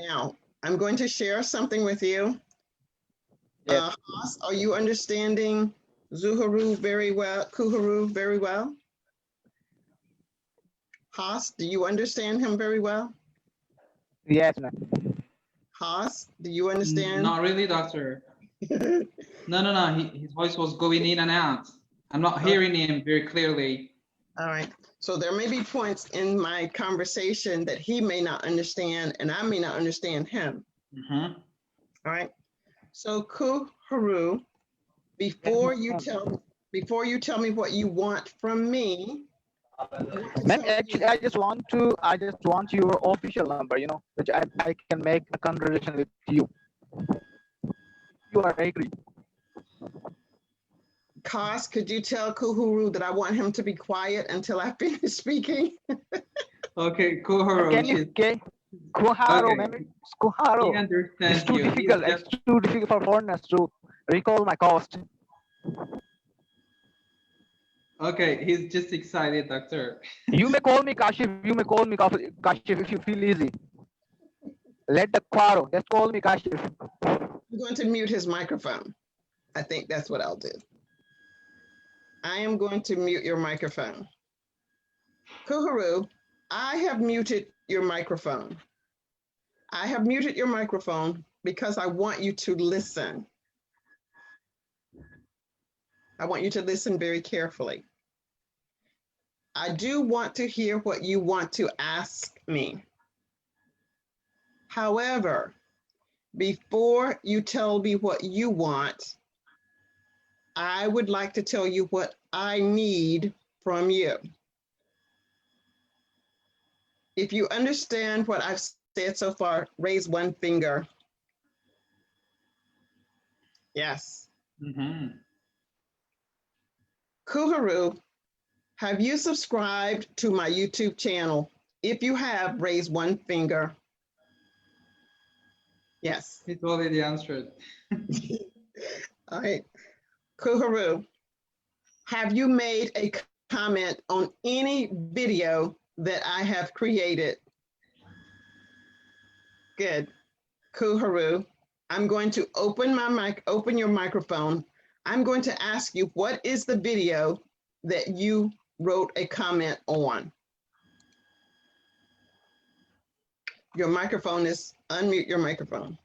Now, I'm going to share something with you. Yes. Haas, are you understanding Zuharu very well, Kuharu very well? Haas, do you understand him very well? Yes, ma'am. Haas, do you understand? Not really, doctor. No. His voice was going in and out. I'm not hearing him very clearly. All right. So there may be points in my conversation that he may not understand and I may not understand him. Mhm. All right. So Kuharu, before you tell me what you want from me, Ma'am, actually, I just want your official number, which I can make a conversation with you. You are agree. Kos, could you tell Kuhuru that I want him to be quiet until I finish speaking? Okay, Kuharu. Can you, Kuharo, Okay. ma'am, it's Kuharo. He understands It's too you. He's difficult. just- It's too difficult for foreigners to recall my cost. Okay, he's just excited, doctor. You may call me Kashif. You may call me Kashif if you feel easy. Let the Kuharo. Just call me Kashif. I'm going to mute his microphone. I think that's what I'll do. I am going to mute your microphone. Kuhuru, I have muted your microphone. I have muted your microphone because I want you to listen. I want you to listen very carefully. I do want to hear what you want to ask me. However, before you tell me what you want, I would like to tell you what I need from you. If you understand what I've said so far, raise one finger. Yes. Mhm. Kuharu, have you subscribed to my YouTube channel? If you have, raise one finger. Yes. He's already answered. All right. Kuharu, have you made a comment on any video that I have created? Good. Kuharu, I'm going to open your microphone. I'm going to ask you, what is the video that you wrote a comment on? Your microphone is, unmute your microphone.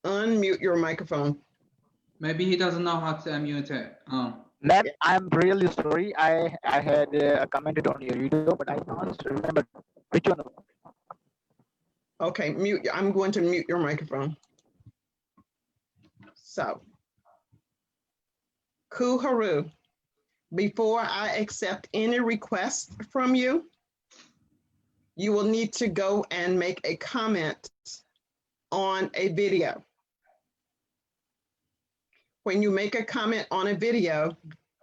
Unmute your microphone. Maybe he doesn't know how to unmute it. Oh. Ma'am, I'm really sorry. I had commented on your video, but I don't remember which one. Okay, mute. I'm going to mute your microphone. So, Kuharu, before I accept any request from you, you will need to go and make a comment on a video. When you make a comment on a video,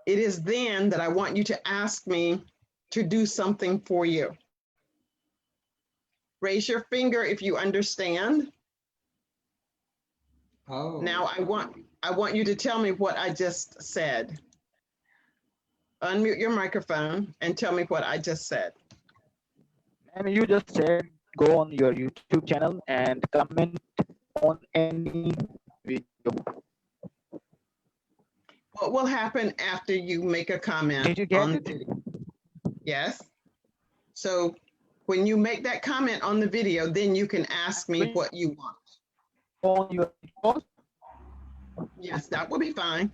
it is then that I want you to ask me to do something for you. Raise your finger if you understand. Oh. Now I want you to tell me what I just said. Unmute your microphone and tell me what I just said. And you just said go on your YouTube channel and comment on any video. What will happen after you make a comment? Did you get it? Yes. So when you make that comment on the video, then you can ask me what you want. On your post? Yes, that will be fine.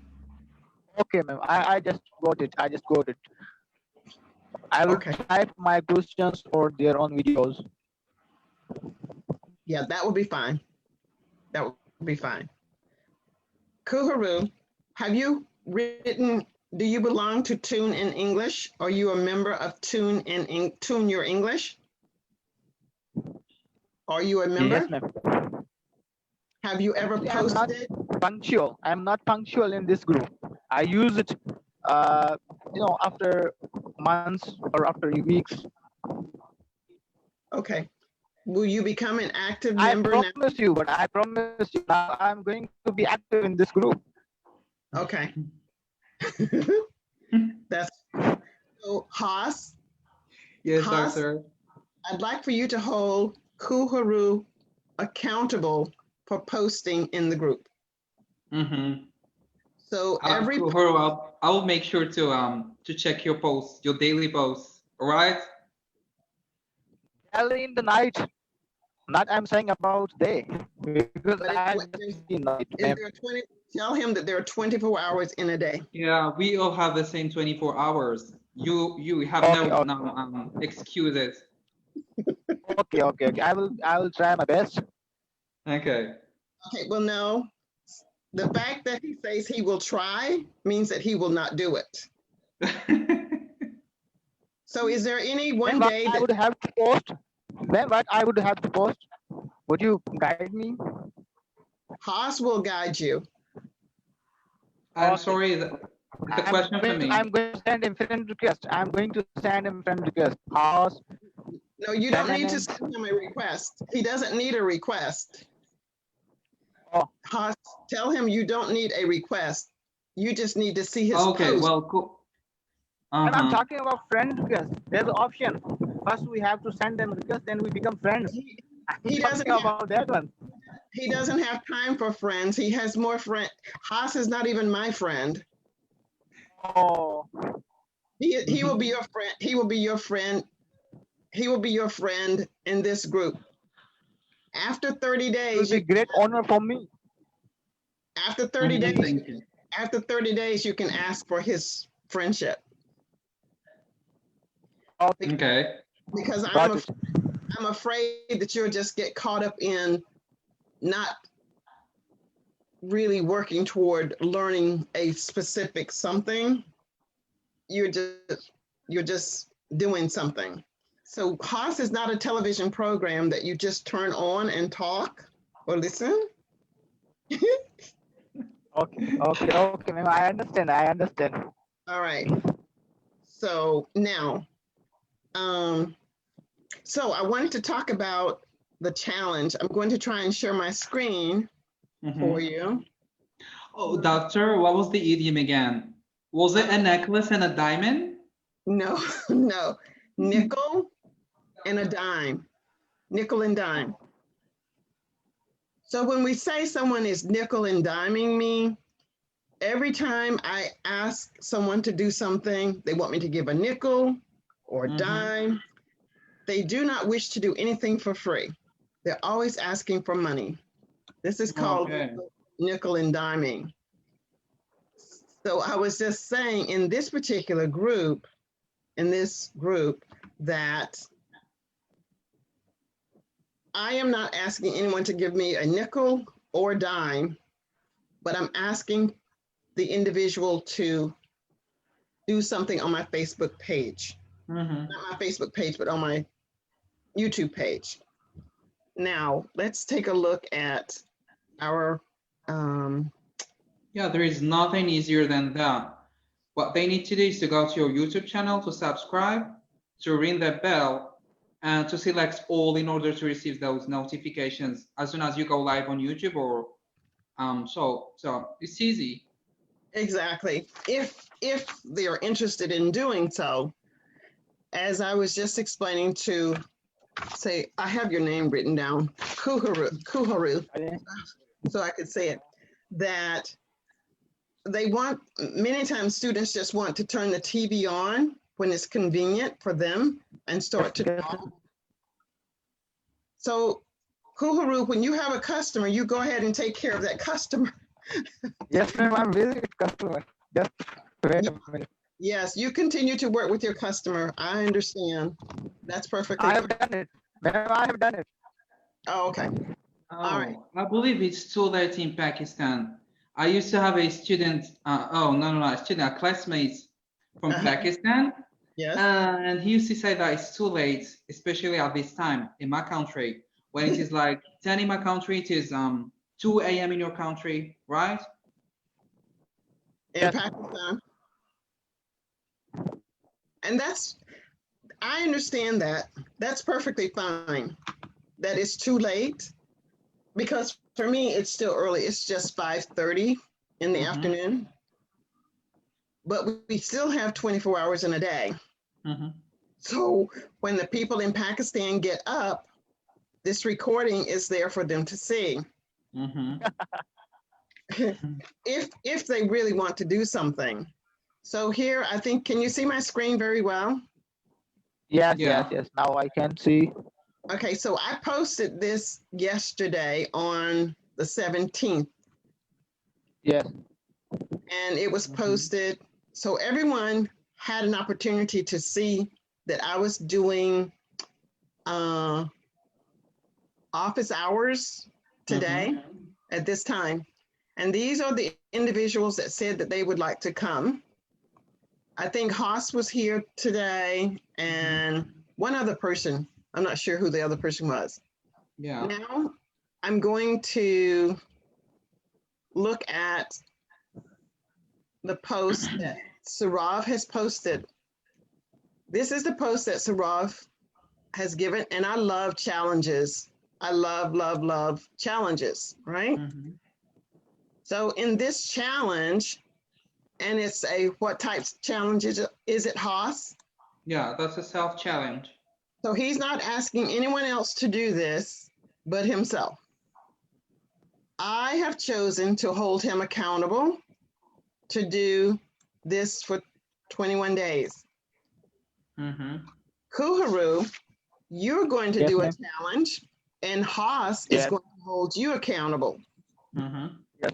Okay, ma'am. I just got it. I just got it. I will type my questions for their own videos. Yeah, that will be fine. That will be fine. Kuharu, have you written, do you belong to Tune in English? Are you a member of Tune Your English? Are you a member? Yes, ma'am. Have you ever posted? I'm not punctual in this group. I use it, after months or after weeks. Okay. Will you become an active member now? I promise you now I'm going to be active in this group. Okay. That's so Haas. Yes, Haas, doctor. I'd like for you to hold Kuharu accountable for posting in the group. Mm-hmm. So every I'll make sure to check your posts, your daily posts. All right. Early in the night. Not I'm saying about day because But I it's, just see night, is ma'am. there 20, tell him that there are 24 hours in a day. Yeah, we all have the same 24 hours. You have Okay, okay. no excuses. Okay. I will try my best. Okay. Okay, well, no. The fact that he says he will try means that he will not do it. So is there any Then one what day I that would have to post? Then what I would have to post? Would you guide me? Haas will guide you? I'm Okay. sorry, the question for me. I'm going to send him friend request. I'm going to send him friend request. House. No, you don't need to Tenant. send him a request. He doesn't need a request. Oh. Haas, tell him you don't need a request. You just need to see his Okay, post. well, cool. And I'm talking about friend request. There's an option. First we have to send them request, then we become friends. He doesn't Talking have, about that one. he doesn't have time for friends. He has more friends. Haas is not even my friend. Oh. He will be your friend. He will be your friend. He will be your friend in this group. After 30 It days, will be great honor for me. after 30 Mhm, days, thank you. after 30 days, you can ask for his friendship. Okay. Okay. Because Got it. I'm afraid that you'll just get caught up in not really working toward learning a specific something. You're just doing something. So Haas is not a television program that you just turn on and talk or listen. Okay, ma'am. I understand. All right. So now, so I wanted to talk about the challenge. I'm going to try and share my screen for you. Oh, doctor, what was the idiom again? Was it a necklace and a diamond? No, no, nickel and a dime, nickel and dime. So when we say someone is nickel and diming me, every time I ask someone to do something, they want me to give a nickel or a dime. They do not wish to do anything for free. They're always asking for money. This is called nickel and diming. So I was just saying in this particular group, that I am not asking anyone to give me a nickel or dime, but I'm asking the individual to do something on my Facebook page. Not my Facebook page, but on my YouTube page. Now, let's take a look at our... Yeah, there is nothing easier than that. What they need to do is to go to your YouTube channel, to subscribe, to ring the bell, and to select all in order to receive those notifications as soon as you go live on YouTube or so it's easy. Exactly. If they are interested in doing so, as I was just explaining to, say, I have your name written down, Kuharu, so I could say it, that they want, many times students just want to turn the TV on when it's convenient for them and start to talk. So Kuharu, when you have a customer, you go ahead and take care of that customer. Yes, ma'am. I'm very good customer. Just wait a minute. Yes, you continue to work with your customer. I understand. That's perfectly I have fine. done it. Ma'am, I have done it. Oh, okay. Oh, right. I believe it's too late in Pakistan. I used to have a student, a classmate from Pakistan. Yes. And he used to say that it's too late, especially at this time in my country. When it is like 10 in my country, it is 2 a.m. in your country, right? In Pakistan. And I understand that. That's perfectly fine. That it's too late. Because for me, it's still early. It's just 5:30 in the afternoon. But we still have 24 hours in a day. So when the people in Pakistan get up, this recording is there for them to see. Mhm. If they really want to do something. So here, I think, can you see my screen very well? Yes, Yeah. yes. Now I can see. Okay, so I posted this yesterday on the 17th, Yes. and it was Mhm. posted. So everyone had an opportunity to see that I was doing office hours today at this time. And these are the individuals that said that they would like to come. I think Haas was here today and one other person. I'm not sure who the other person was. Yeah. Now I'm going to look at the post that Sarav has posted. This is the post that Sarav has given, and I love challenges. I love challenges, right? Mhm. So in this challenge, and it's a what types of challenge is it, Haas? Yeah, that's a self-challenge. So he's not asking anyone else to do this but himself. I have chosen to hold him accountable to do this for 21 days. Mhm. Kuharu, you're going to Yes, do a ma'am. challenge, and Haas is Yes. going to hold you accountable. Mhm. Yes.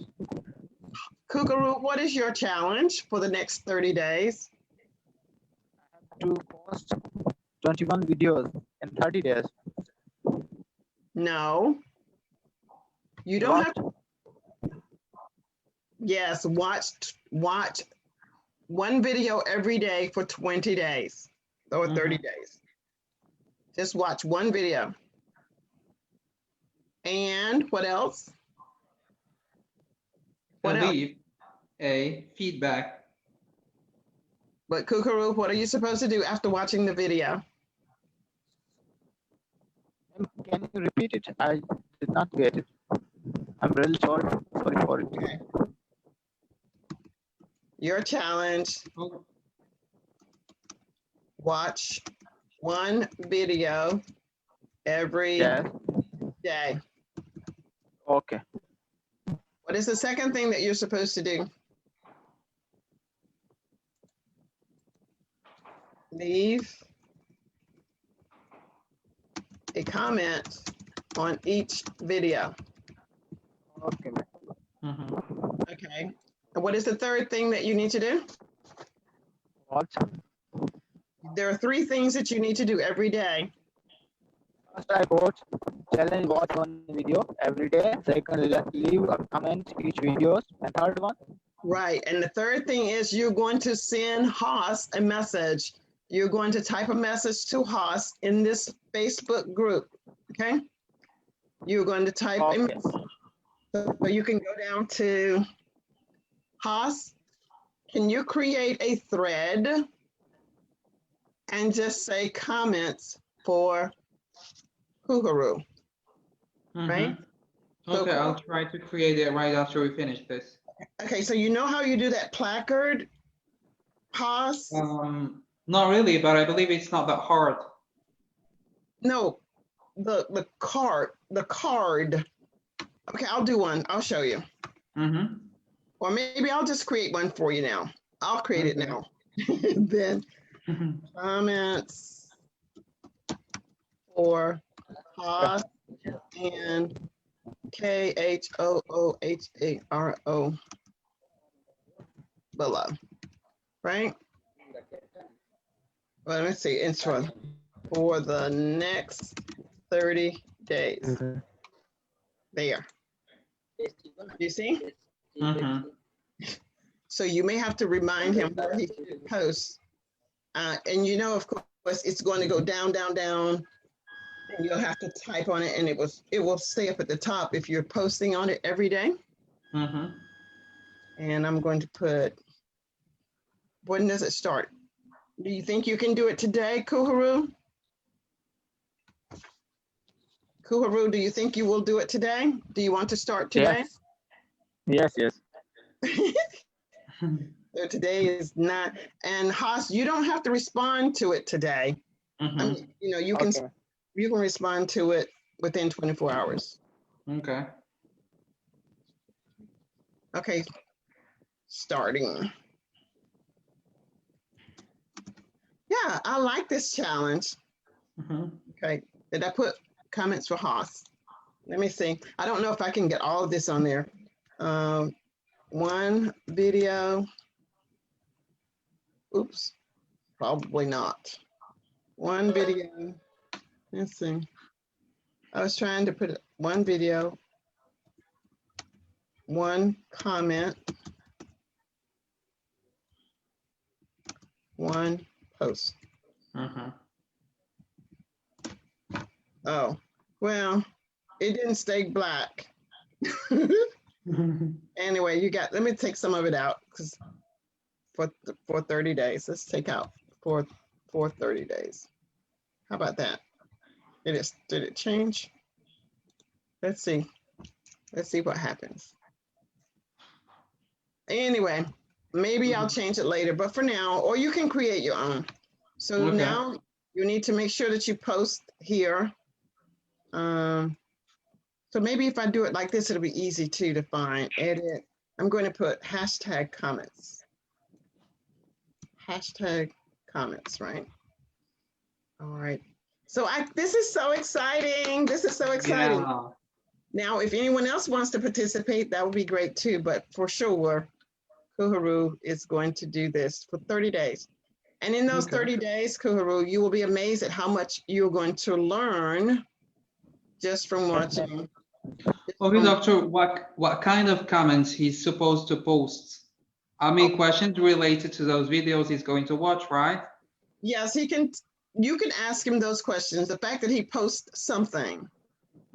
Kuharu, what is your challenge for the next 30 days? To post 21 videos in 30 days. No, you don't What? have. Yes, watch one video every day for 20 days or 30 days. Just watch one video. And what else? What And else? leave a feedback. But Kukaru, what are you supposed to do after watching the video? Can you repeat it? I did not get it. I'm really sorry. Sorry for it. Okay. Your challenge, Oh, watch one video every Yes. day. Okay. What is the second thing that you're supposed to do? Leave a comment on each video. Okay. mhm. Okay. And what is the third thing that you need to do? What? There are three things that you need to do every day. First, I watch challenge watch one video every day. Second, leave a comment each videos. And third one, Right. And the third thing is you're going to send Haas a message. You're going to type a message to Haas in this Facebook group. Okay. You're going to type a okay. message. So you can go down to Haas. Can you create a thread and just say comments for Kuharu? Right? So- Okay, I'll try to create it right after we finish this. Okay, so you know how you do that placard, Haas? Not really, but I believe it's not that hard. No, the card. Okay, I'll do one. I'll show you. Mm-hmm. Or maybe I'll just create one for you now. I'll create it Okay. now. Then comments for Haas and KHOOHARO below, right? Well, let me see. Intro for the next 30 days. There. You see? Mm-hmm. So you may have to remind him where he should post. And you know, of course, it's going to go down, down, down. And you'll have to type on it and it will stay up at the top if you're posting on it every day. Mm-hmm. And I'm going to put, when does it start? Do you think you can do it today, Kuharu? Kuharu, do you think you will do it today? Do you want to start today? Yes. Yes. So today is not, and Haas, you don't have to respond to it today. I Mm-hmm. mean, you know, you Okay. can respond to it within 24 hours. Okay. Okay, starting. Yeah, I like this challenge. Mhm. Okay, did I put comments for Haas? Let me see. I don't know if I can get all of this on there. One video. Oops, probably not. One video. Let's see. I was trying to put one video, one comment, one post. Mhm. Oh, well, it didn't stay black. Anyway, you got, let me take some of it out because for 30 days, let's take out for 30 days. How about that? Did it change? Let's see. Let's see what happens. Anyway, maybe I'll change it later, but for now, or you can create your own. So Okay. now you need to make sure that you post here. So maybe if I do it like this, it'll be easy too to find. Edit. I'm going to put hashtag comments. Hashtag comments, right? All right. So this is so exciting. This is so exciting. Yeah. Now, if anyone else wants to participate, that would be great too. But for sure, Kuharu is going to do this for 30 days. And in those Okay. 30 days, Kuharu, you will be amazed at how much you're going to learn just from watching. Okay, doctor, what kind of comments he's supposed to post? I mean, questions related to those videos he's going to watch, right? Yes, he can. You can ask him those questions. The fact that he posts something,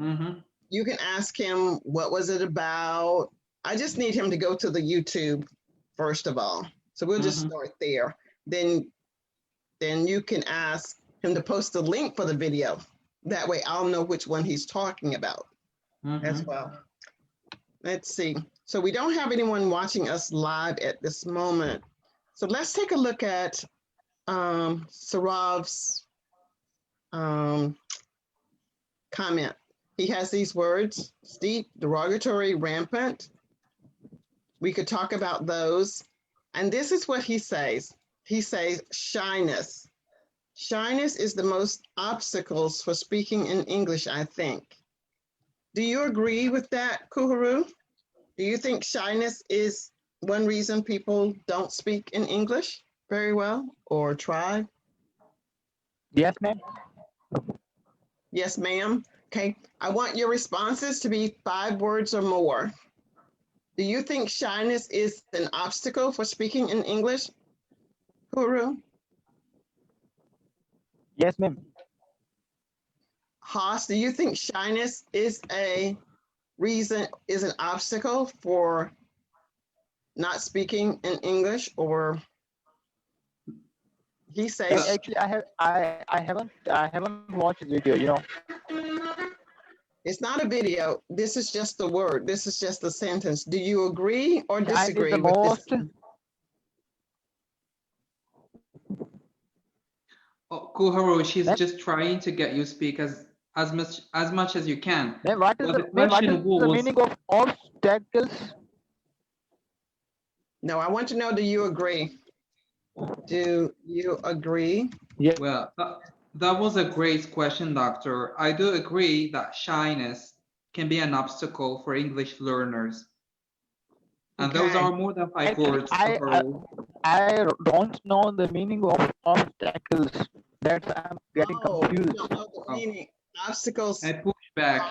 Mm-hmm. you can ask him, what was it about? I just need him to go to the YouTube first of all. So we'll just start there. Then you can ask him to post the link for the video. That way I'll know which one he's talking about as well. Let's see. So we don't have anyone watching us live at this moment. So let's take a look at Sarav's comment. He has these words: steep, derogatory, rampant. We could talk about those. And this is what he says. He says shyness. Shyness is the most obstacles for speaking in English, I think. Do you agree with that, Kuharu? Do you think shyness is one reason people don't speak in English very well or try? Yes, ma'am. Yes, ma'am. Okay, I want your responses to be 5 words or more. Do you think shyness is an obstacle for speaking in English, Kuharu? Yes, ma'am. Haas, do you think shyness is an obstacle for not speaking in English? Or he says Actually, I haven't watched the video. You know. it's not a video. This is just the word. This is just the sentence. Do you agree or Shine is disagree the with most. this? Oh, Kuharu, she's Ma'am? just trying to get you speak as much as you can. Ma'am, what is Well, the the ma'am, what is question the was, meaning of obstacles? No, I want to know, do you agree? Do you agree? well, that was a great question, doctor. I do agree that shyness can be an obstacle for English learners. And those Okay. are more than 5 Actually, words, I Kuharu. don't know the meaning of obstacles. That's I'm getting Oh, you confused. don't know the meaning. Obstacles. I push back.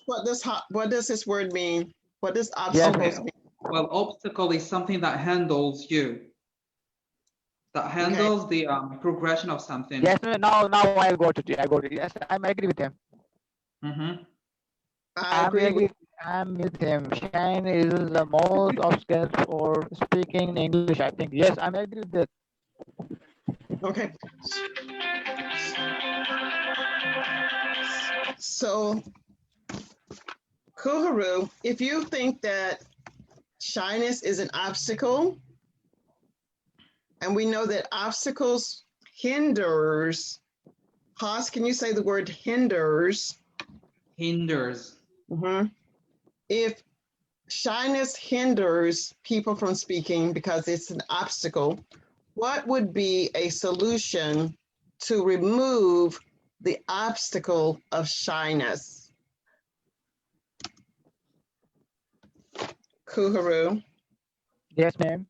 What does this word mean? What does Yes, obstacles Okay. mean? Well, obstacle is something that handles you, that handles the progression of something. Yes, ma'am, now I got it. I got it. Yes, I'm agree with him. Mm-hmm. I agree with I'm with him. Shine is the most obstacle for speaking in English, I think. Yes, I'm agree with that. Okay. So, Kuharu, if you think that shyness is an obstacle, and we know that obstacles hinders, Haas, can you say the word hinders? hinders. Mhm. If shyness hinders people from speaking because it's an obstacle, what would be a solution to remove the obstacle of shyness? Kuharu, Yes, ma'am.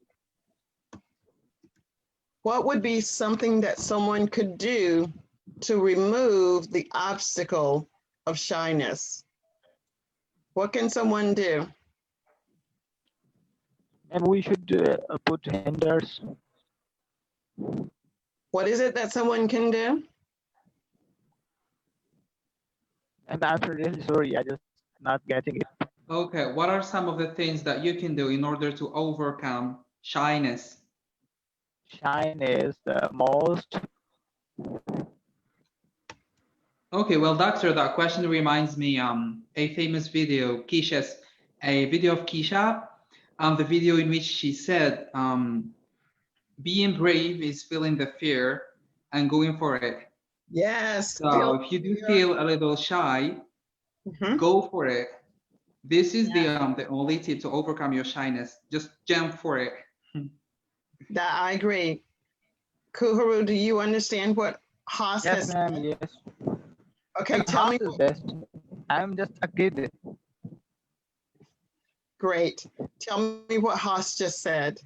what would be something that someone could do to remove the obstacle of shyness? What can someone do? And we should put hinders. What is it that someone can do? And I'm really sorry, I just not getting it. Okay, what are some of the things that you can do in order to overcome shyness? Shine is the most. Okay, well, doctor, that question reminds me a famous video, a video of Keisha, the video in which she said, being brave is feeling the fear and going for it. Yes. So if you do feel a little shy, Mhm. go for it. This is the only tip to overcome your shyness. Just jump for it. That I agree. Kuharu, do you understand what Haas has Yes, said? ma'am. Yes. Okay, And tell me. Haas is best. I'm just a kid. Great. Tell me what Haas just said.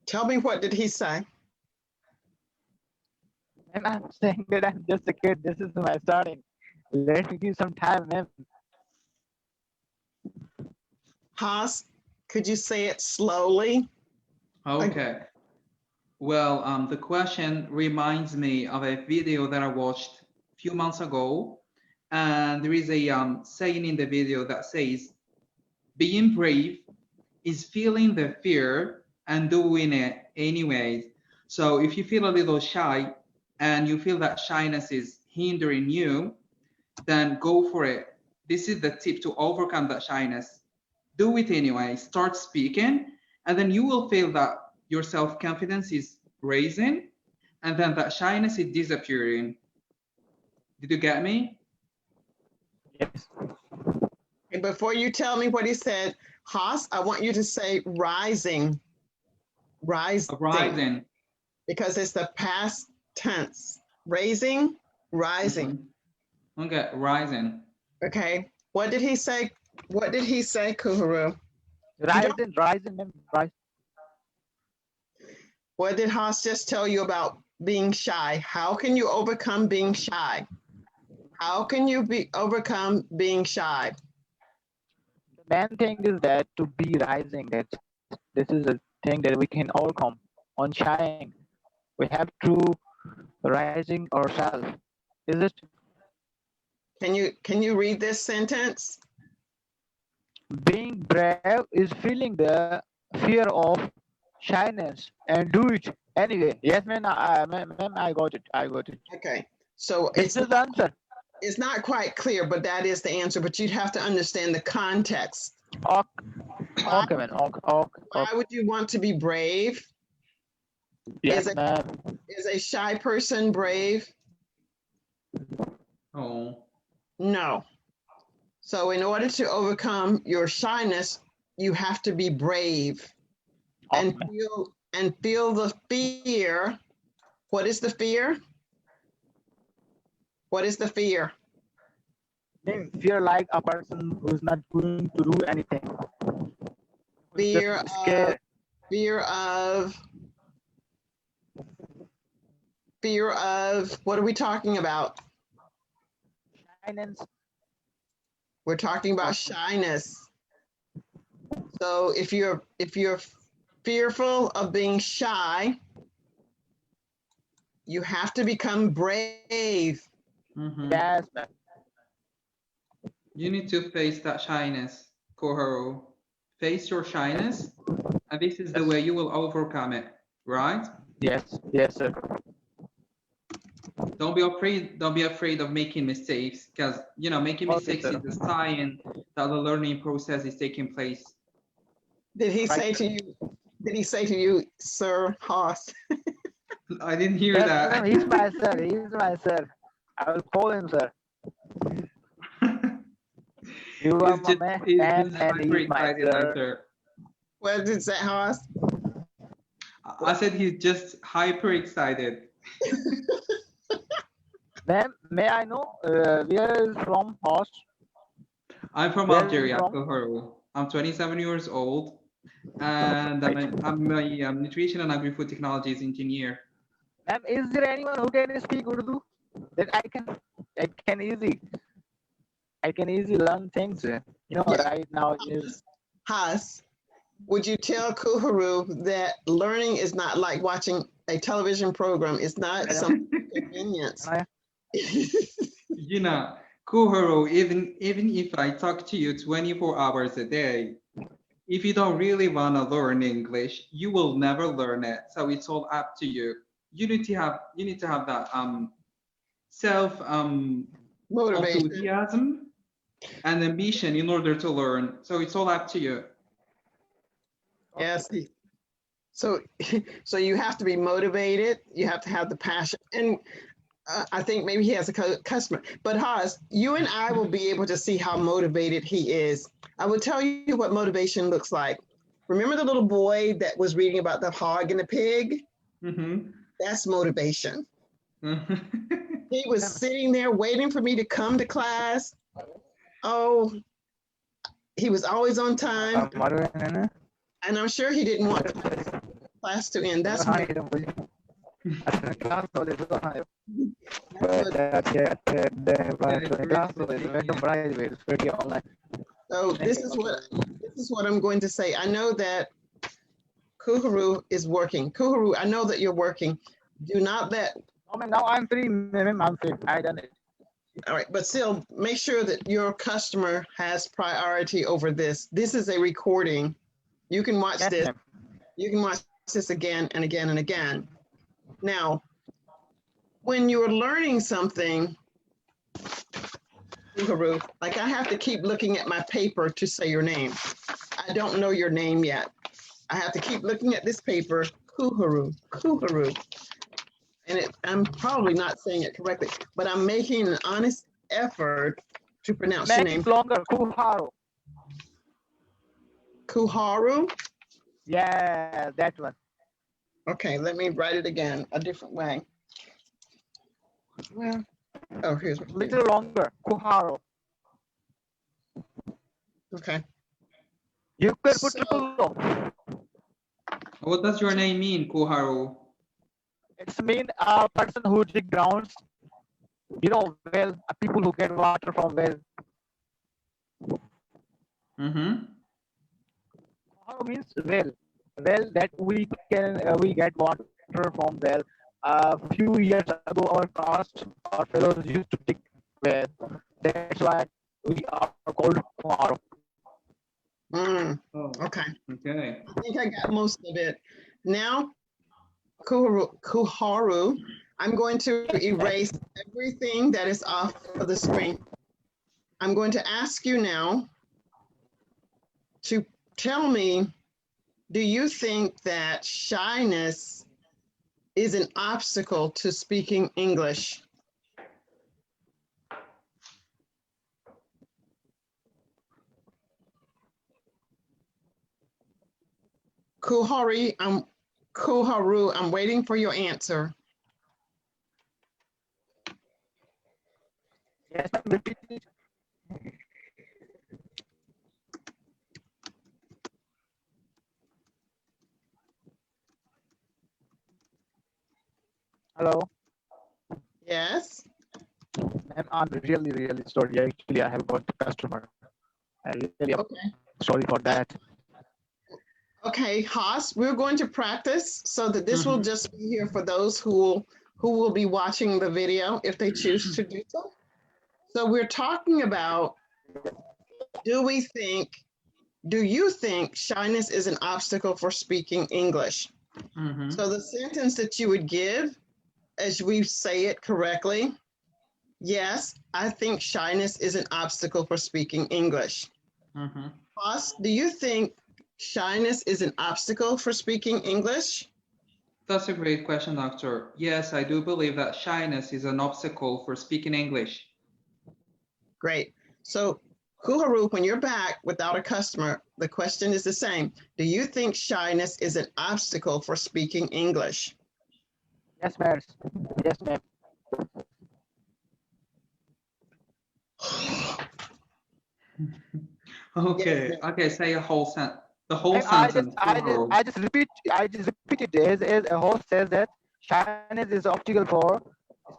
Tell me, what did he say? And I'm saying that I'm just a kid. This is my starting. Let me give some time, ma'am. Haas, could you say it slowly? Okay. Well, the question reminds me of a video that I watched a few months ago. And there is a saying in the video that says, being brave is feeling the fear and doing it anyways. So if you feel a little shy and you feel that shyness is hindering you, then go for it. This is the tip to overcome that shyness. Do it anyway. Start speaking, and then you will feel that your self-confidence is raising, and then that shyness is disappearing. Did you get me? Yes. And before you tell me what he said, Haas, I want you to say rising. Rising. Rising. Because it's the past tense. Raising, rising. Okay, rising. Okay. What did he say? What did he say, Kuharu? Rising, ma'am. Rise. What did Haas just tell you about being shy? How can you overcome being shy? How can you overcome being shy? The main thing is that to be rising, that this is a thing that we can overcome on shying. We have to rising ourselves. Is it? Can you read this sentence? Being brave is feeling the fear of shyness and do it anyway. Yes, ma'am. Ma'am, I got it. I got it. Okay. So This is the answer. it's not quite clear, but that is the answer. But you'd have to understand the context. Okay, man. Okay. Why would you want to be brave? Yes, ma'am. Is a shy person brave? Oh. No. So in order to overcome your shyness, you have to be brave and feel the fear. What is the fear? What is the fear? Fear like a person who's not going to do anything. Fear Just scared. Fear of what are we talking about? Shyness. We're talking about shyness. So if you're fearful of being shy, you have to become brave. Yes, ma'am. You need to face that shyness, Koharu. Face your shyness, and this is the way you will overcome it, right? Yes, sir. Don't be afraid of making mistakes, because making mistakes is a sign that the learning process is taking place. Did he say to you, Sir Haas? I didn't hear Yes, that. ma'am, he's my sir. I will call him, sir. You are He's my just, he's man just and hyper he's my excited, sir. sir. What did that, Haas? I said he's just hyper excited. Ma'am, may I know where is from host? I'm from Where is he Algeria, from? Koharu. I'm 27 years old, and I'm a nutrition and agri-food technologies engineer. Ma'am, is there anyone who can speak Urdu? That I can easily learn things. You know, Yeah. right now is Haas, would you tell Kuharu that learning is not like watching a television program? It's not some convenience. You know, Koharu, even if I talk to you 24 hours a day, if you don't really want to learn English, you will never learn it. So it's all up to you. You need to have that self Motivation. enthusiasm and ambition in order to learn. So it's all up to you. Yes. So, so you have to be motivated. You have to have the passion. And I think maybe he has a customer. But Haas, you and I will be able to see how motivated he is. I will tell you what motivation looks like. Remember the little boy that was reading about the hog and the pig? Mm-hmm. That's motivation. He was sitting there waiting for me to come to class. Oh, he was always on time. And I'm sure he didn't want class to end. That's motivation. So this is what I'm going to say. I know that Kuharu is working. Kuharu, I know that you're working. Do not let. Now I'm free, ma'am. I'm free. I done it. All right, but still make sure that your customer has priority over this. This is a recording. You can watch Yes, this. ma'am. You can watch this again and again and again. Now, when you're learning something, Kuharu, like I have to keep looking at my paper to say your name. I don't know your name yet. I have to keep looking at this paper, Kuharu, Kuharu. And I'm probably not saying it correctly, but I'm making an honest effort to pronounce your Make name. it longer. Kuharu. Kuharu? Yeah, that one. Okay, let me write it again, a different way. Well, oh, here's what. Little longer. Kuharu. Okay. You could put So- triple O. What does your name mean, Koharu? It's mean a person who dig grounds. You know, well, people who get water from well. Mm-hmm. Kuharu means well. Well, that we get water from well. A few years ago, our fellows used to dig well. That's why we are called Kuharu. Oh, Okay. okay. I think I got most of it. Now, Kuharu, I'm going to erase everything that is off of the screen. I'm going to ask you now to tell me, do you think that shyness is an obstacle to speaking English? Kuharu, I'm waiting for your answer. Yes, ma'am, repeat it. Hello, Yes. ma'am. I'm really, really sorry. Actually, I have got a customer. I really am Okay. sorry for that. Okay, Haas, we're going to practice so that this will just be here for those who will be watching the video if they choose to do so. So we're talking about, do you think shyness is an obstacle for speaking English? Mm-hmm. So the sentence that you would give as we say it correctly, yes, I think shyness is an obstacle for speaking English. Mm-hmm. Haas, do you think shyness is an obstacle for speaking English? That's a great question, doctor. Yes, I do believe that shyness is an obstacle for speaking English. Great. So, Kuharu, when you're back without a customer, the question is the same. Do you think shyness is an obstacle for speaking English? Yes, ma'am. Yes, ma'am. Okay, Yes, okay, say a whole the whole Ma'am, sentence. Kuharu. I just repeat it as a host says that shyness is obstacle for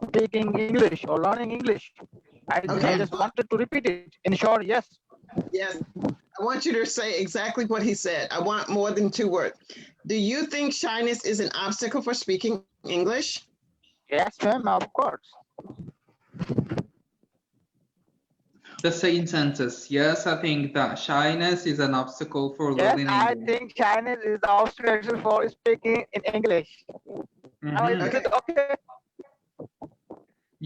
speaking English or learning English. I Okay. just wanted to repeat it. In short, yes. Yes. I want you to say exactly what he said. I want more than 2 words. Do you think shyness is an obstacle for speaking English? Yes, ma'am, of course. The same sentence. Yes, I think that shyness is an obstacle for Yes, learning I English. think shyness is the obstacle for speaking in English. Now, is Mhm. it okay?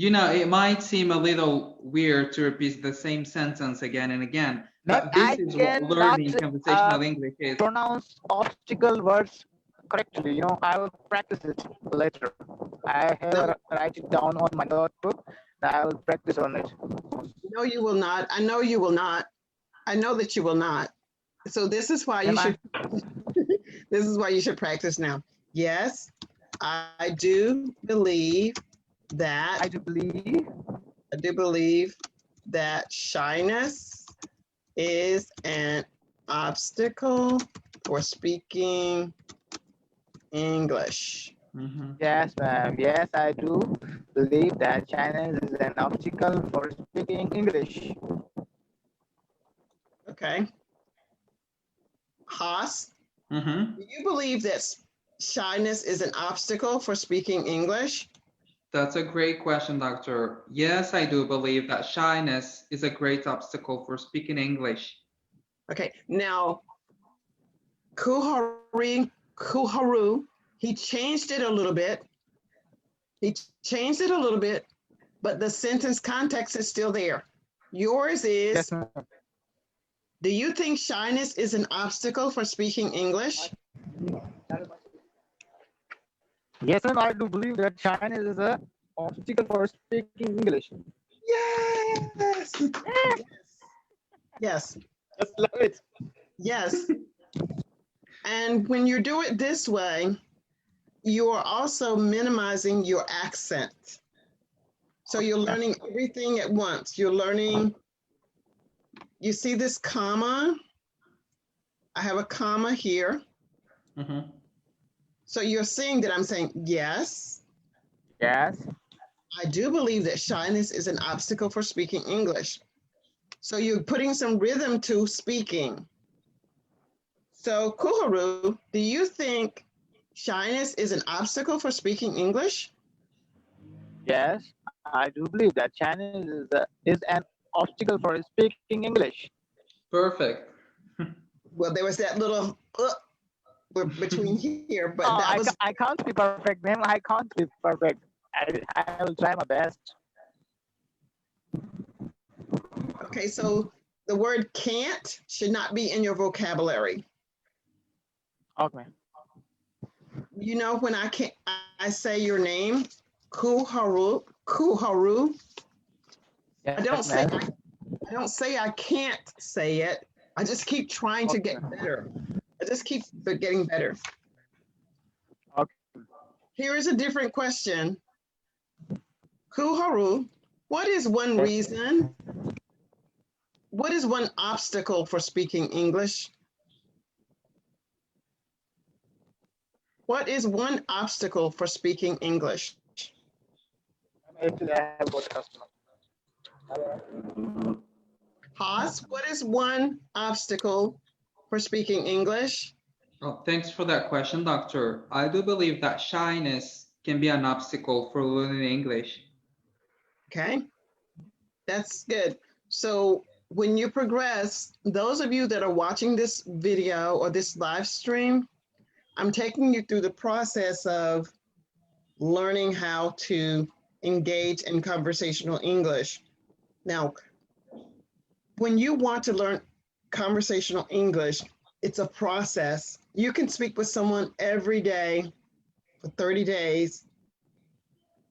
You know, it might seem a little weird to repeat the same sentence again and again, Ma'am, but I this is what cannot learning conversational English is. pronounce obstacle words correctly. You know, I will practice it later. I have No, write it down on my notebook. I will practice on it. no, you will not. I know you will not. I know that you will not. So this is why you Am I? should this is why you should practice now. Yes, I do believe that I do believe. I do believe that shyness is an obstacle for speaking English. Mhm. Yes, ma'am. Yes, I do believe that shyness is an obstacle for speaking English. Okay. Haas, Mhm. do you believe that shyness is an obstacle for speaking English? That's a great question, doctor. Yes, I do believe that shyness is a great obstacle for speaking English. Okay. Now, Kuharu, he changed it a little bit. He changed it a little bit, but the sentence context is still there. Yours is, Yes, ma'am. do you think shyness is an obstacle for speaking English? Yes, ma'am. I do believe that shyness is a obstacle for speaking English. Yes. Yes. Just love it. Yes. And when you do it this way, you are also minimizing your accent. So you're learning everything at once. You're learning, you see this comma? I have a comma here. Mhm. So you're seeing that I'm saying, yes, Yes. I do believe that shyness is an obstacle for speaking English. So you're putting some rhythm to speaking. So Kuharu, do you think shyness is an obstacle for speaking English? Yes, I do believe that shyness is an obstacle for speaking English. Perfect. Well, there was that little between here, but Oh, that was I can't be perfect, ma'am. I can't be perfect. I will try my best. okay. So the word can't should not be in your vocabulary. Okay. You know, when I say your name, Kuharu. Yes, I don't ma'am. say I can't say it. I just keep trying to get Okay. better. I just keep getting better. Okay. Here is a different question. Kuharu, what is one reason? What is one obstacle for speaking English? What is one obstacle for speaking English? Actually, I have got a customer. Haas, what is one obstacle for speaking English? Oh, thanks for that question, doctor. I do believe that shyness can be an obstacle for learning English. Okay, that's good. So when you progress, those of you that are watching this video or this live stream, I'm taking you through the process of learning how to engage in conversational English. Now, when you want to learn conversational English, it's a process. You can speak with someone every day for 30 days,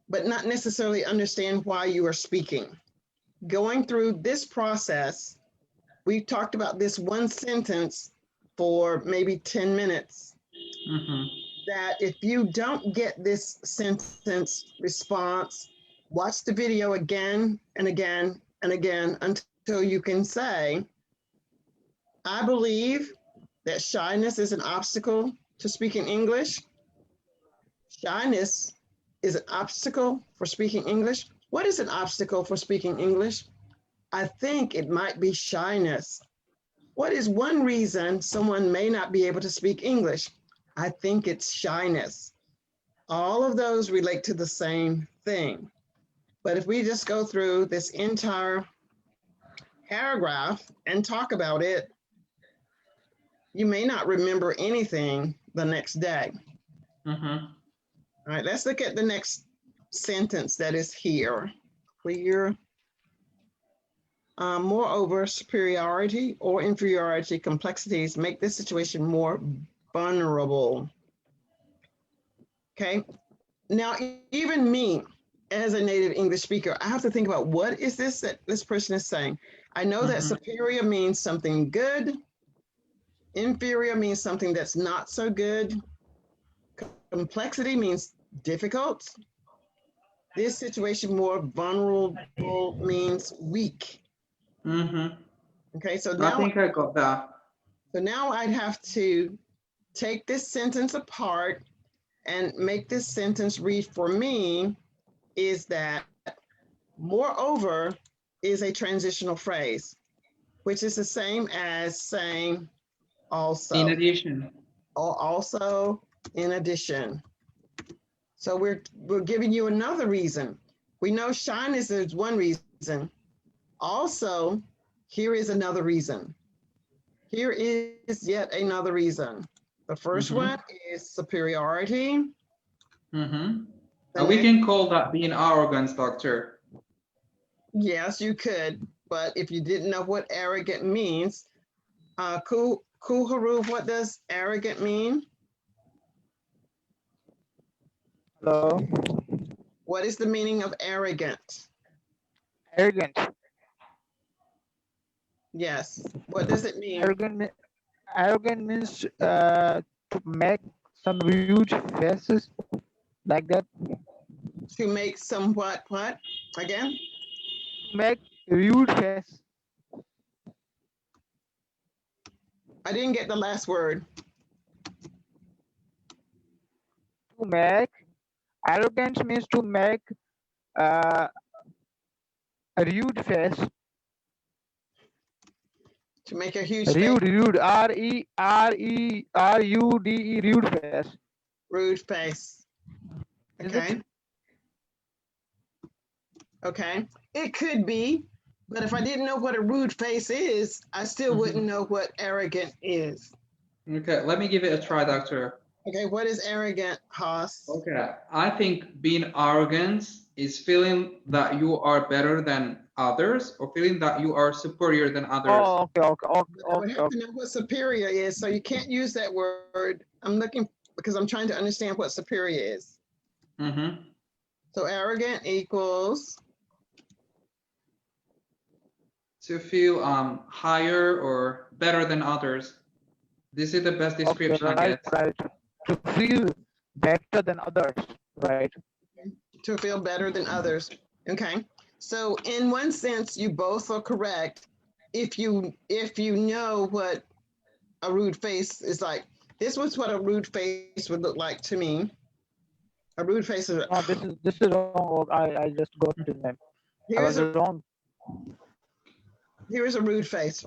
but not necessarily understand why you are speaking. Going through this process, we talked about this one sentence for maybe 10 minutes, that if you don't get this sentence response, watch the video again and again and again until you can say, I believe that shyness is an obstacle to speaking English. Shyness is an obstacle for speaking English. What is an obstacle for speaking English? I think it might be shyness. What is one reason someone may not be able to speak English? I think it's shyness. All of those relate to the same thing. But if we just go through this entire paragraph and talk about it, you may not remember anything the next day. All right, let's look at the next sentence that is here. Clear. Moreover, superiority or inferiority complexities make this situation more vulnerable. Okay, now even me as a native English speaker, I have to think about what is this that this person is saying. I know that superior means something good. Inferior means something that's not so good. Complexity means difficult. This situation more vulnerable means weak. Okay, so now I think I got that. So now I'd have to take this sentence apart and make this sentence read for me is that moreover is a transitional phrase, which is the same as saying also. In addition. Or also, in addition. So we're giving you another reason. We know shyness is one reason. Also, here is another reason. Here is yet another reason. The first one is superiority. We can call that being arrogant, doctor. Yes, you could. But if you didn't know what arrogant means, Kuharu, what does arrogant mean? Hello. What is the meaning of arrogant? Arrogant. Yes. What does it mean? Arrogant means to make some huge faces like that. To make some what again? Make huge face. I didn't get the last word. To make. Arrogance means to make a rude face. To make a huge Rude, face. rude, R-E-R-E-R-U-D-E, rude face. Rude face. Okay. Okay. It could be, but if I didn't know what a rude face is, I still wouldn't know what arrogant is. Okay, let me give it a try, doctor. Okay, what is arrogant, Haas? Okay, I think being arrogant is feeling that you are better than others or feeling that you are superior than others. Oh, okay. I would have to know what superior is, so you can't use that word. I'm looking because I'm trying to understand what superior is. So arrogant equals? To feel higher or better than others. This is the best description I get. Right. To feel better than others, right? To feel better than others. Okay. So in one sense, you both are correct. If you know what a rude face is like, this was what a rude face would look like to me. A rude face is. Oh, this is wrong. I just got the name. Here's wrong. Here is a rude face.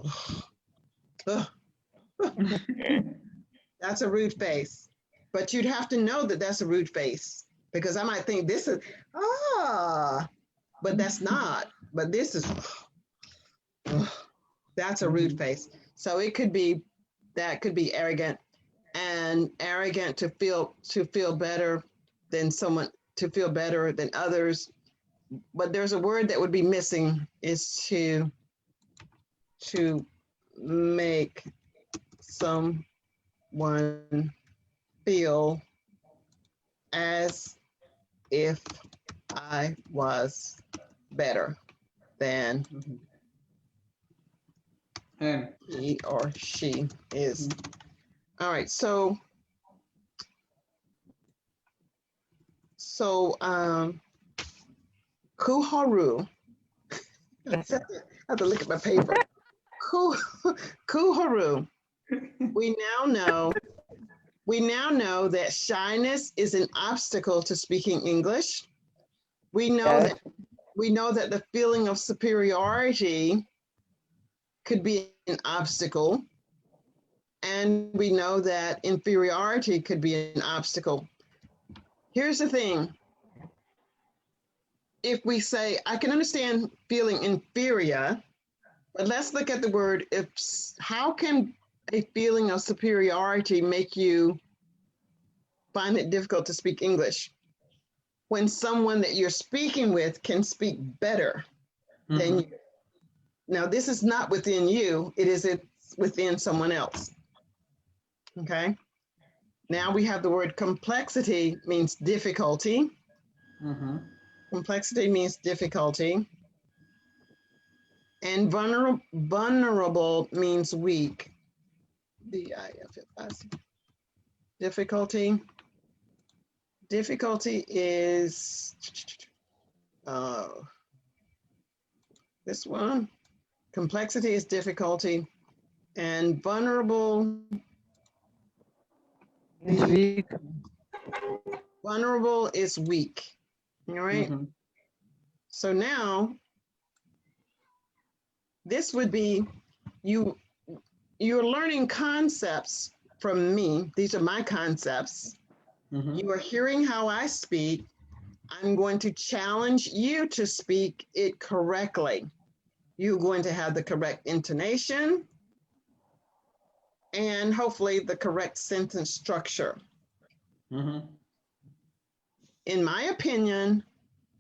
That's a rude face. But you'd have to know that that's a rude face because I might think this is, but that's not. But this is, that's a rude face. So it could be, that could be arrogant, and arrogant to feel better than someone, to feel better than others. But there's a word that would be missing is to make someone feel as if I was better than Mhm. And he or she is. All right, so Kuharu. I have to look at my paper. Kuharu. We now know that shyness is an obstacle to speaking English. We know Yes. that the feeling of superiority could be an obstacle, and we know that inferiority could be an obstacle. Here's the thing. If we say, I can understand feeling inferior, but let's look at the word, how can a feeling of superiority make you find it difficult to speak English when someone that you're speaking with can speak better than you? Now, this is not within you, it's within someone else. Okay. Now we have the word complexity means difficulty. Complexity means difficulty. And vulnerable means weak. D-I-F-F-I-C. Difficulty. Difficulty is this one. Complexity is difficulty. And vulnerable. It's weak. Vulnerable is weak. All right. So now this would be you're learning concepts from me. These are my concepts. You are hearing how I speak. I'm going to challenge you to speak it correctly. You're going to have the correct intonation and hopefully the correct sentence structure. In my opinion,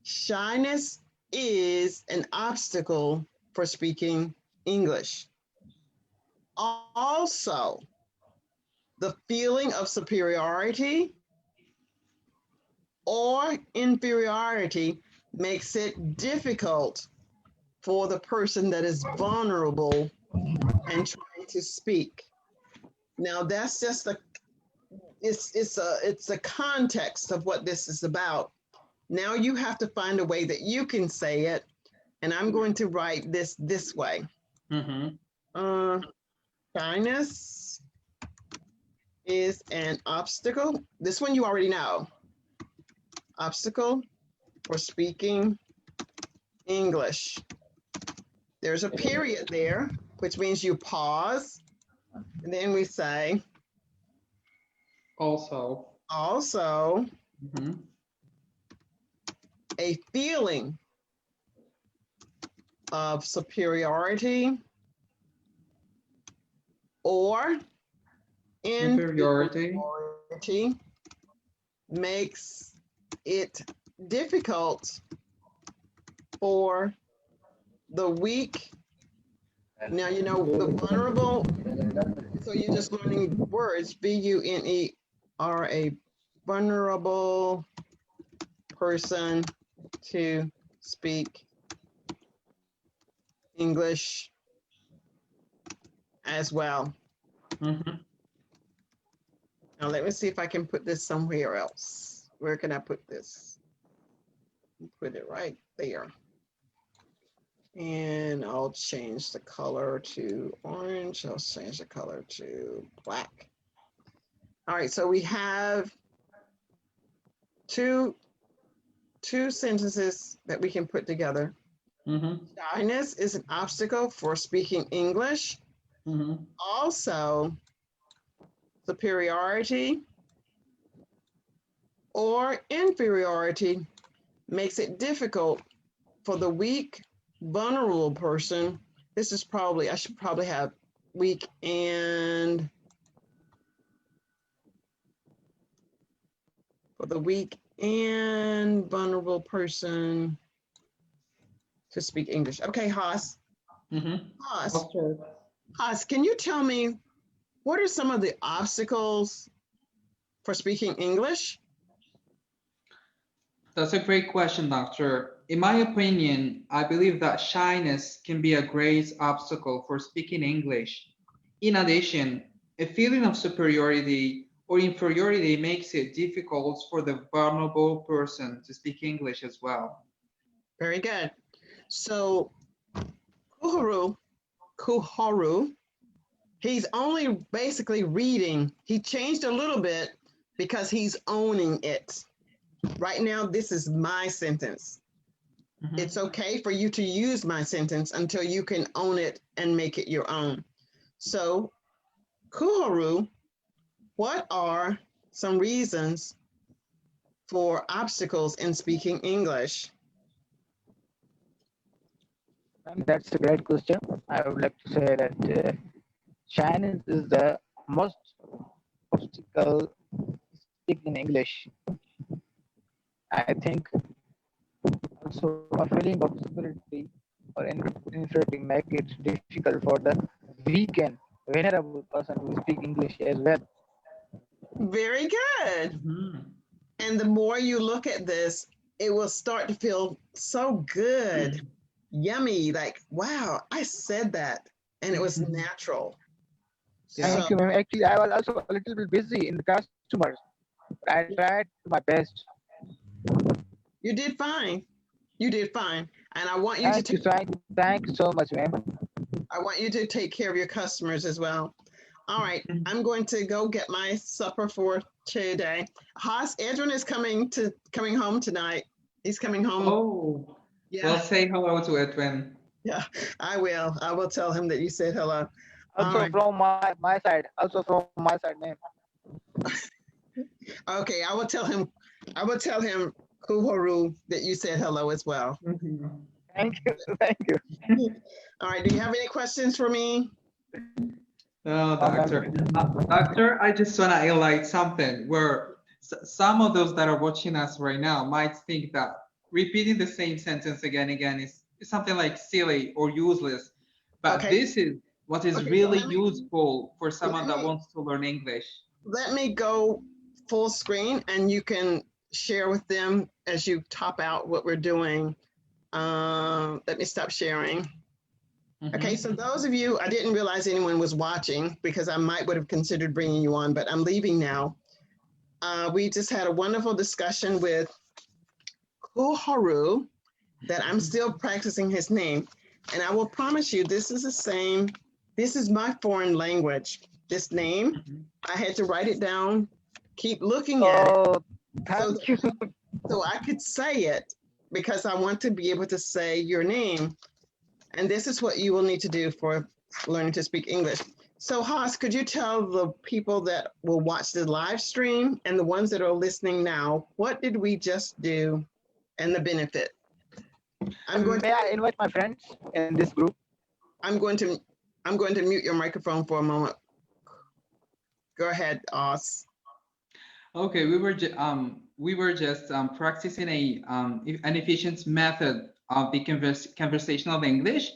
shyness is an obstacle for speaking English. Also, the feeling of superiority or inferiority makes it difficult for the person that is vulnerable and trying to speak. Now, that's just it's a context of what this is about. Now you have to find a way that you can say it, and I'm going to write this way. Shyness is an obstacle. This one you already know. Obstacle for speaking English. There's a period there, which means you pause, and then we say, Also. A feeling of superiority or inferiority makes it difficult for the weak. Now, you know, the vulnerable, so you're just learning words, V-U-N-E-R, vulnerable person to speak English as well. Now, let me see if I can put this somewhere else. Where can I put this? Put it right there. And I'll change the color to orange. I'll change the color to black. All right, so we have two sentences that we can put together. Shyness is an obstacle for speaking English. Also, superiority or inferiority makes it difficult for the weak, vulnerable person. This is probably, I should probably have weak and for the weak and vulnerable person to speak English. Okay, Haas. Haas, can you tell me what are some of the obstacles for speaking English? That's a great question, Doctor. In my opinion, I believe that shyness can be a great obstacle for speaking English. In addition, a feeling of superiority or inferiority makes it difficult for the vulnerable person to speak English as well. Very good. So Kuharu, he's only basically reading. He changed a little bit because he's owning it. Right now, this is my sentence. Mhm. It's okay for you to use my sentence until you can own it and make it your own. So, Kuharu, what are some reasons for obstacles in speaking English? And that's a great question. I would like to say that shyness is the most obstacle speaking English. I think also a feeling of superiority or inferiority make it difficult for the weak and vulnerable person to speak English as well. Very good. Mhm. And the more you look at this, it will start to feel so good, yummy, like, wow, I said that. And it was natural. Yeah. So, Thank you, ma'am. Actually, I was also a little bit busy in the customers. But I tried my best. you did fine. You did fine. And I want you to Thank you so much, ma'am. take care of your customers as well. All right, I'm going to go get my supper for today. Haas, Edwin is coming home tonight. He's coming home. Oh, Yeah, well, say hello to Edwin. yeah, I will. I will tell him that you said hello. All Also right. from my side. Also from my side, ma'am. Okay, I will tell him. Kuharu, that you said hello as well. Mhm. Thank you. Thank you. All right. Do you have any questions for me? No, No, ma'am. doctor. Doctor, I just want to highlight something where some of those that are watching us right now might think that repeating the same sentence again and again is something like silly or useless. But Okay. this is what is Okay, really let me- useful for someone that me- wants to learn English. Let me go full screen, and you can share with them as you top out what we're doing. Let me stop sharing. Okay, Mhm. so those of you, I didn't realize anyone was watching because I might would have considered bringing you on, but I'm leaving now. We just had a wonderful discussion with Kuharu that I'm still practicing his name. And I will promise you, this is my foreign language. This name, Mhm. I had to write it down, keep looking at it Oh, so, thank you. so I could say it because I want to be able to say your name. And this is what you will need to do for learning to speak English. So Haas, could you tell the people that will watch the live stream and the ones that are listening now, what did we just do and the benefit? May I invite my friends in this group? I'm going to mute your microphone for a moment. Go ahead, Oz. Okay, we were just practicing an efficient method of the conversational English,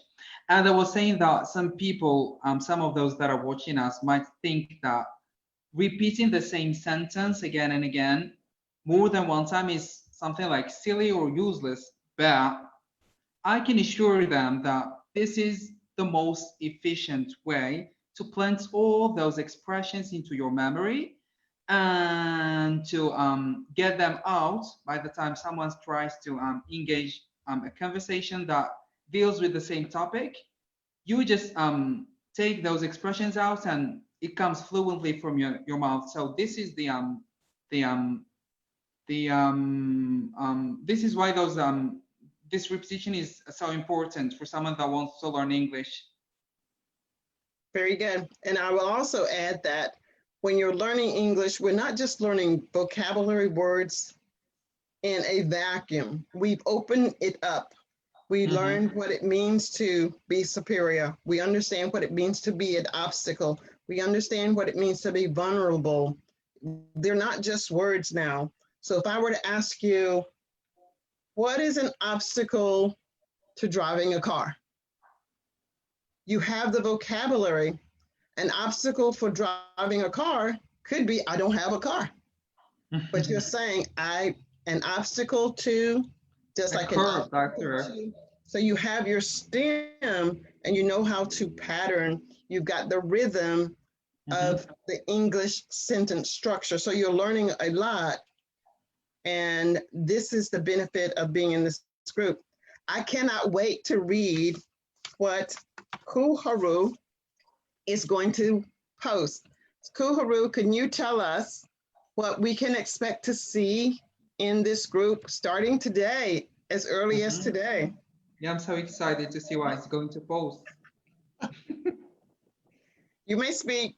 and I was saying that some people, some of those that are watching us, might think that repeating the same sentence again and again more than one time is something like silly or useless, but I can assure them that this is the most efficient way to plant all those expressions into your memory and to get them out by the time someone tries to engage a conversation that deals with the same topic. You just take those expressions out and it comes fluently from your mouth. So this is the this is why those this repetition is so important for someone that wants to learn English. Very good. And I will also add that when you're learning English, we're not just learning vocabulary words in a vacuum. We've opened it up. We learned what it means to be superior. We understand what it means to be an obstacle. We understand what it means to be vulnerable. They're not just words now. So if I were to ask you, what is an obstacle to driving a car? You have the vocabulary. An obstacle for driving a car could be, I don't have a car. But you're saying, I an obstacle to, just A like curve, obstacle doctor. to. So you have your stem and you know how to pattern. You've got the rhythm of the English sentence structure. So you're learning a lot. And this is the benefit of being in this group. I cannot wait to read what Kuharu is going to post. Kuharu, can you tell us what we can expect to see in this group starting today, as early as today? Yeah, I'm so excited to see what it's going to post. You may speak.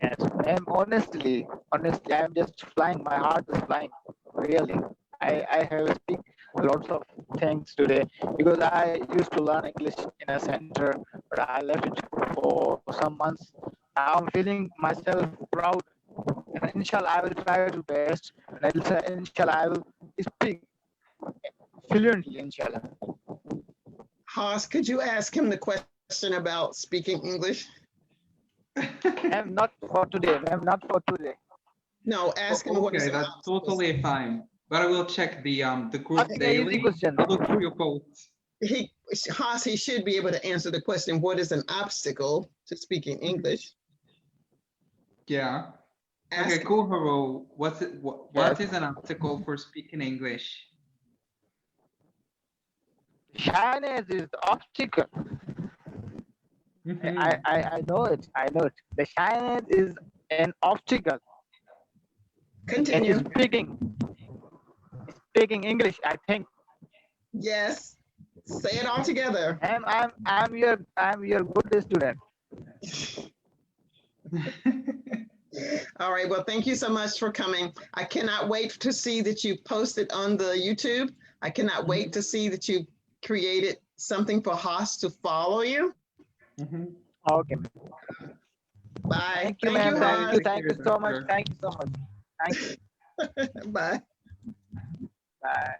Yes, and honestly, I'm just flying. My heart is flying. Really, I have speak lots of things today because I used to learn English in a center, but I left it for some months. Now I'm feeling myself proud, and inshallah I will try to best. And I'll say, inshallah I will speak fluently. Inshallah. Haas, could you ask him the question about speaking English? I'm not for today. I'm not for today. No, ask him what is Okay, the that's obstacle. totally fine. But I will check the group Ask me an easy daily. question. I'll look for your posts. Haas, he should be able to answer the question, what is an obstacle to speaking English? Yeah. Ask Okay, him. cool, Haro. What Yes. is an obstacle for speaking English? Shyness is the obstacle. I know it. I know it. The shyness is an obstacle. Continue. And speaking English, I think. Yes. Say it all together. I'm your good student. All right. Well, thank you so much for coming. I cannot wait to see that you posted on the YouTube. I cannot wait to see that you created something for Haas to follow you. Okay. Bye. Thank you, ma'am. Haas. Thank you so much. Thank you so much. Thank you. Bye. Bye.